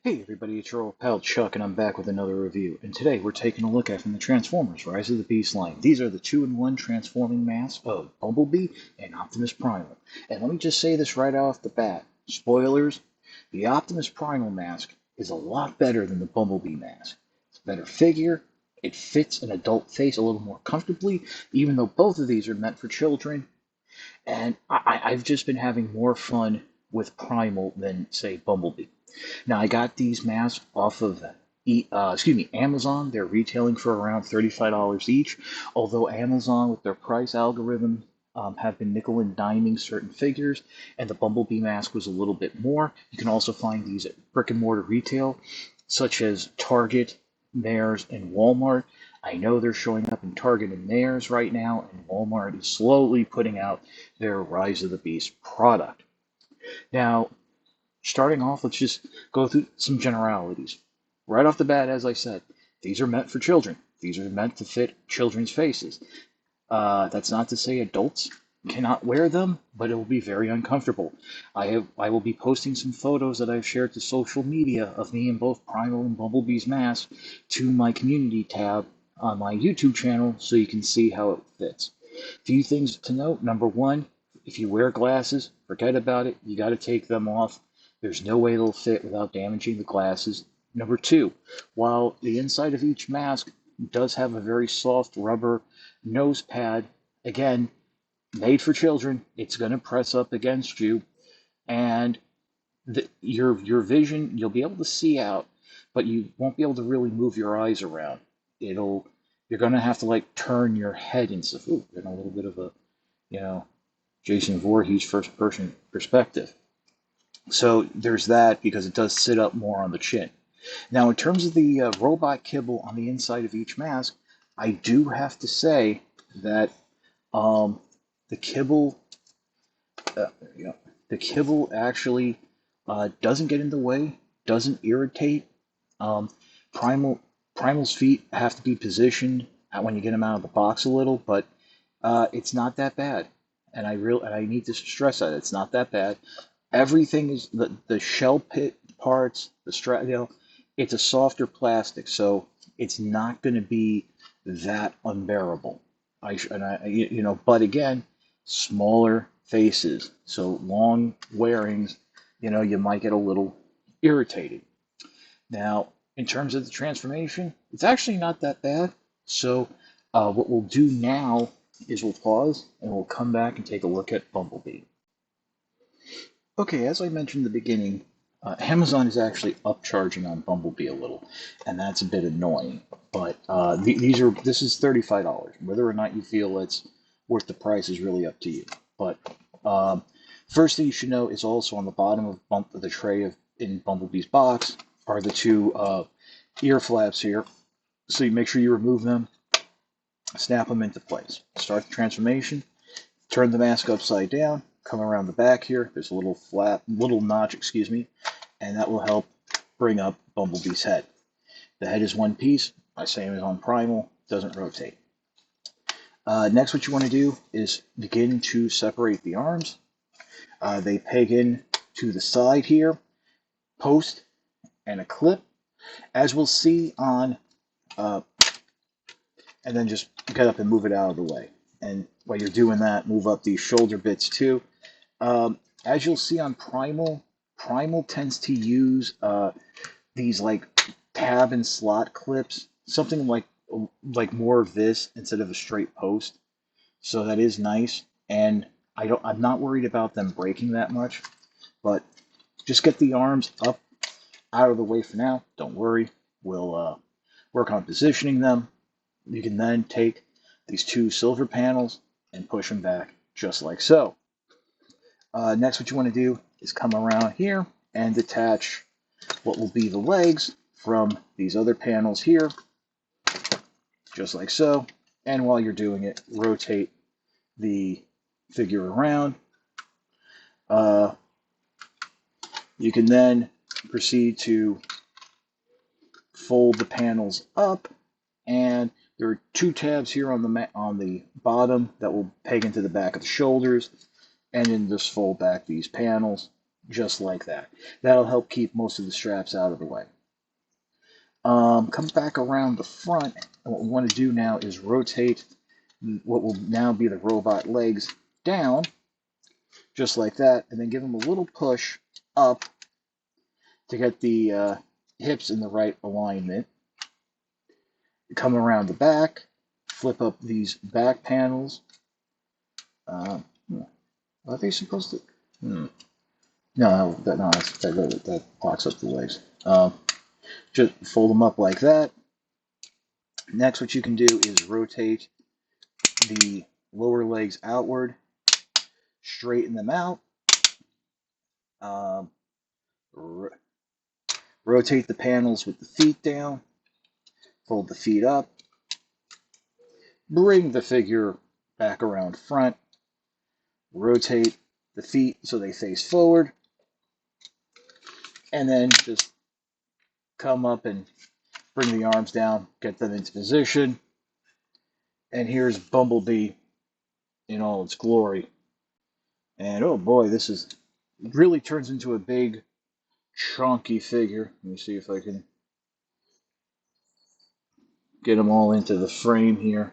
Hey everybody, it's your old pal Chuck, and I'm back with another review. And today we're taking a look at from the Transformers Rise of the Beast line. These are the 2-in-1 transforming masks of Bumblebee and Optimus Primal. And let me just say this right off the bat. Spoilers, the Optimus Primal mask is a lot better than the Bumblebee mask. It's a better figure, it fits an adult face a little more comfortably, even though both of these are meant for children. And I've just been having more fun with Primal than, say, Bumblebee. Now, I got these masks off of Amazon. They're retailing for around $35 each, although Amazon, with their price algorithm, have been nickel and diming certain figures, and the Bumblebee mask was a little bit more. You can also find these at brick and mortar retail, such as Target, Mayors, and Walmart. I know they're showing up in Target and Mayors right now, and Walmart is slowly putting out their Rise of the Beast product. Now, starting off, let's just go through some generalities. Right off the bat, as I said, these are meant for children. These are meant to fit children's faces. That's not to say adults cannot wear them, but it will be very uncomfortable. I will be posting some photos that I've shared to social media of me in both Primal and Bumblebee's masks to my community tab on my YouTube channel so you can see how it fits. Few things to note. Number one, if you wear glasses, forget about it. You got to take them off. There's no way they'll fit without damaging the glasses. Number two, while the inside of each mask does have a very soft rubber nose pad, again, made for children, it's going to press up against you, and your vision, you'll be able to see out, but you won't be able to really move your eyes around. You're going to have to like turn your head and stuff. Ooh, getting a little bit of a, Jason Voorhees first person perspective. So there's that, because it does sit up more on the chin. Now, in terms of the robot kibble on the inside of each mask, I do have to say that the kibble, the kibble actually doesn't get in the way, doesn't irritate. Um, Primal's feet have to be positioned when you get them out of the box a little, but it's not that bad. And I need to stress that it's not that bad. Everything is the shell pit parts, the strap. It's a softer plastic, so it's not going to be that unbearable. But again, smaller faces, so long wearings, you might get a little irritated. Now, in terms of the transformation, it's actually not that bad. So, what we'll do now is we'll pause and we'll come back and take a look at Bumblebee. Okay, as I mentioned in the beginning, Amazon is actually upcharging on Bumblebee a little, and that's a bit annoying. But this is $35. Whether or not you feel it's worth the price is really up to you. But first thing you should know is also on the bottom of the tray in Bumblebee's box are the two ear flaps here. So you make sure you remove them, snap them into place. Start the transformation, turn the mask upside down, come around the back here. There's a little notch, and that will help bring up Bumblebee's head. The head is one piece, same as on Primal, doesn't rotate. Next, what you want to do is begin to separate the arms. They peg in to the side here, post and a clip, as we'll see on, and then just get up and move it out of the way. And while you're doing that, move up these shoulder bits too. As you'll see on Primal tends to use these like tab and slot clips, something like more of this instead of a straight post. So that is nice, and I'm not worried about them breaking that much, but just get the arms up out of the way for now. Don't worry, we'll work on positioning them. You can then take these two silver panels and push them back just like so. Next, what you want to do is come around here and detach what will be the legs from these other panels here, just like so. And while you're doing it, rotate the figure around. You can then proceed to fold the panels up, and there are two tabs here on the bottom that will peg into the back of the shoulders, and then just fold back these panels just like that. That'll help keep most of the straps out of the way. Come back around the front, and what we want to do now is rotate what will now be the robot legs down, just like that, and then give them a little push up to get the hips in the right alignment. Come around the back, flip up these back panels. Are they supposed to? No, that locks up the legs. Just fold them up like that. Next, what you can do is rotate the lower legs outward, straighten them out, rotate the panels with the feet down, fold the feet up, bring the figure back around front, rotate the feet so they face forward, and then just come up and bring the arms down, get them into position. And here's Bumblebee in all its glory. And oh boy, this is really turns into a big, chunky figure. Let me see if I can get them all into the frame here.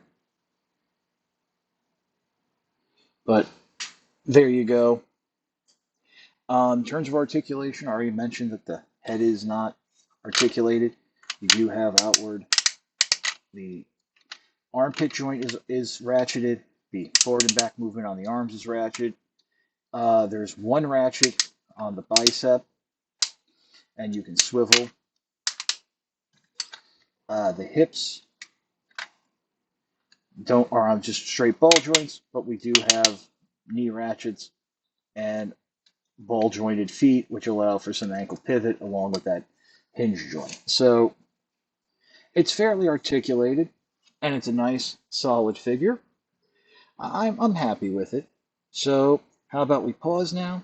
But there you go. In terms of articulation, I already mentioned that the head is not articulated. You do have outward. The armpit joint is ratcheted. The forward and back movement on the arms is ratcheted. There's one ratchet on the bicep, and you can swivel. The hips are on just straight ball joints, but we do have knee ratchets and ball jointed feet, which allow for some ankle pivot along with that hinge joint. So it's fairly articulated, and it's a nice, solid figure. I'm happy with it. So how about we pause now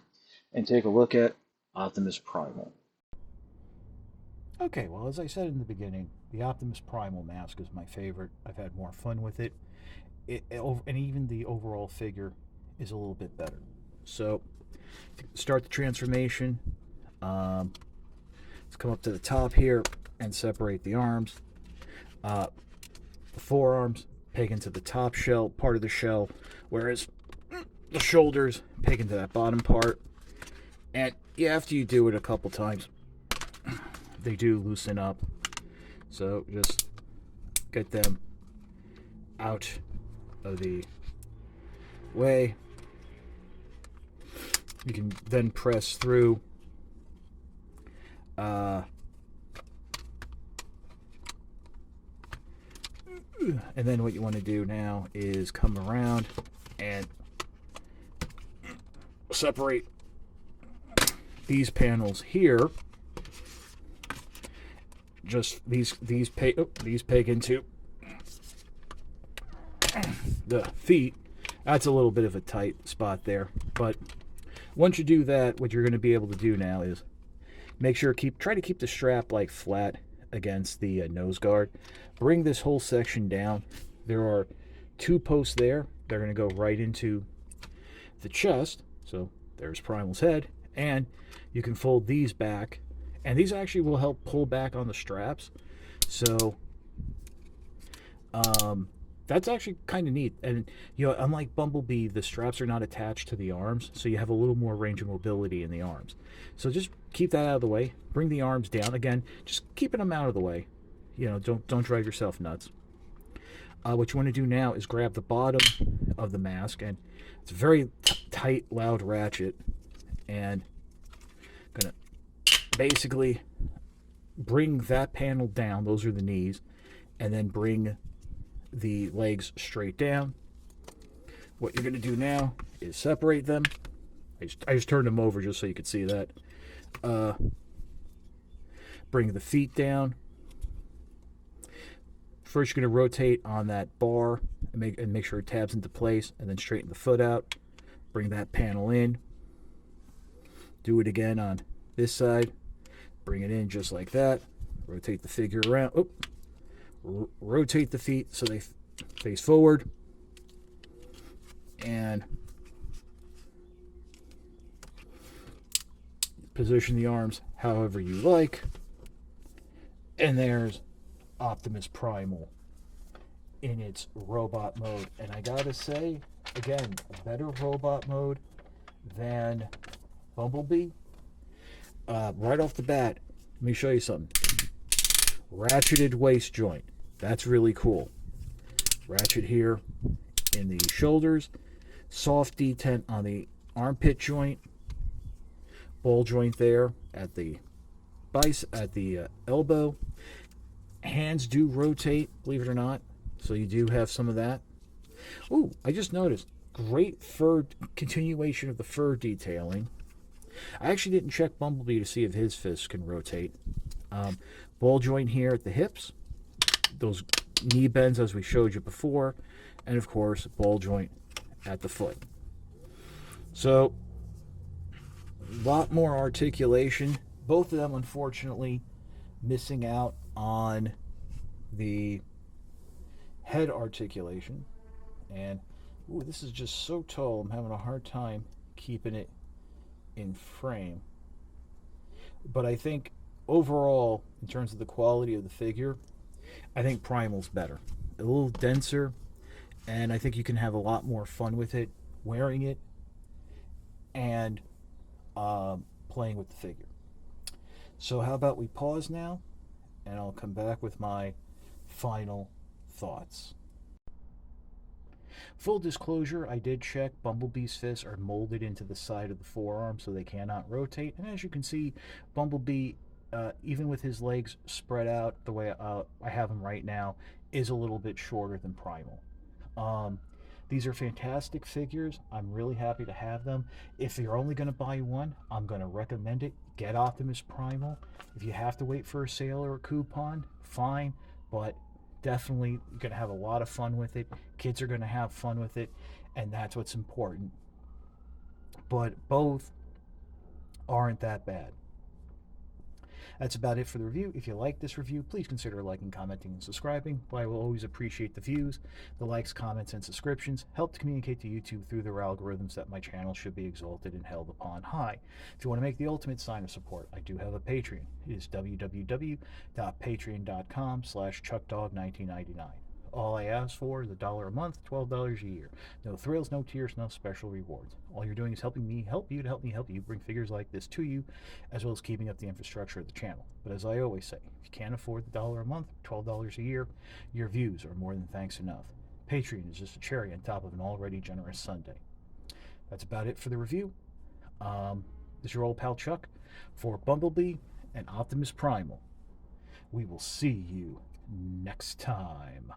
and take a look at Optimus Primal. Okay, well, as I said in the beginning, the Optimus Primal mask is my favorite. I've had more fun with it. And even the overall figure is a little bit better. So, start the transformation. Let's come up to the top here and separate the arms. The forearms peg into the top shell, part of the shell, whereas the shoulders peg into that bottom part. And yeah, after you do it a couple times, they do loosen up. So just get them out of the way. You can then press through. And then what you want to do now is come around and separate these panels here. Just these peg into the feet. That's a little bit of a tight spot there, but once you do that, what you're going to be able to do now is make sure try to keep the strap like flat against the nose guard. Bring this whole section down. There are 2 posts there. They're going to go right into the chest. So there's Primal's head, and you can fold these back, and these actually will help pull back on the straps. So that's actually kind of neat. And unlike Bumblebee, the straps are not attached to the arms, so you have a little more range of mobility in the arms. So just keep that out of the way. Bring the arms down again, just keeping them out of the way. Don't drive yourself nuts. What you want to do now is grab the bottom of the mask, and it's a very tight, loud ratchet, and gonna basically bring that panel down. Those are the knees, and then bring the legs straight down. What you're going to do now is separate them. I just turned them over just so you could see that. Bring the feet down. First, you're going to rotate on that bar and make sure it tabs into place, and then straighten the foot out. Bring that panel in. Do it again on this side. Bring it in just like that. Rotate the figure around. Rotate the feet so they face forward. And position the arms however you like. And there's Optimus Primal in its robot mode. And I gotta say, again, a better robot mode than Bumblebee. Right off the bat, let me show you something. Ratcheted waist joint. That's really cool. Ratchet here in the shoulders. Soft detent on the armpit joint. Ball joint there at the elbow. Hands do rotate, believe it or not. So you do have some of that. Ooh, I just noticed. Great fur, continuation of the fur detailing. I actually didn't check Bumblebee to see if his fists can rotate. Ball joint here at the hips. Those knee bends as we showed you before. And of course, ball joint at the foot. So, a lot more articulation. Both of them, unfortunately, missing out on the head articulation. And, ooh, this is just so tall, I'm having a hard time keeping it in frame. But I think overall, in terms of the quality of the figure, I think Primal's better. A little denser, and I think you can have a lot more fun with it, wearing it, and playing with the figure. So how about we pause now, and I'll come back with my final thoughts. Full disclosure, I did check. Bumblebee's fists are molded into the side of the forearm so they cannot rotate. And as you can see, Bumblebee, even with his legs spread out the way I have him right now, is a little bit shorter than Primal. These are fantastic figures. I'm really happy to have them. If you're only going to buy one, I'm going to recommend it. Get Optimus Primal. If you have to wait for a sale or a coupon, fine. But definitely going to have a lot of fun with it. Kids are going to have fun with it. And that's what's important. But both aren't that bad. That's about it for the review. If you like this review, please consider liking, commenting, and subscribing. I will always appreciate the views. The likes, comments, and subscriptions help to communicate to YouTube through their algorithms that my channel should be exalted and held upon high. If you want to make the ultimate sign of support, I do have a Patreon. It is www.patreon.com/ChuckDog1999. All I ask for is $1 a month, $12 a year. No thrills, no tears, no special rewards. All you're doing is helping me help you to help me help you bring figures like this to you, as well as keeping up the infrastructure of the channel. But as I always say, if you can't afford the $1 a month, $12 a year, your views are more than thanks enough. Patreon is just a cherry on top of an already generous sundae. That's about it for the review. This is your old pal Chuck for Bumblebee and Optimus Primal. We will see you next time.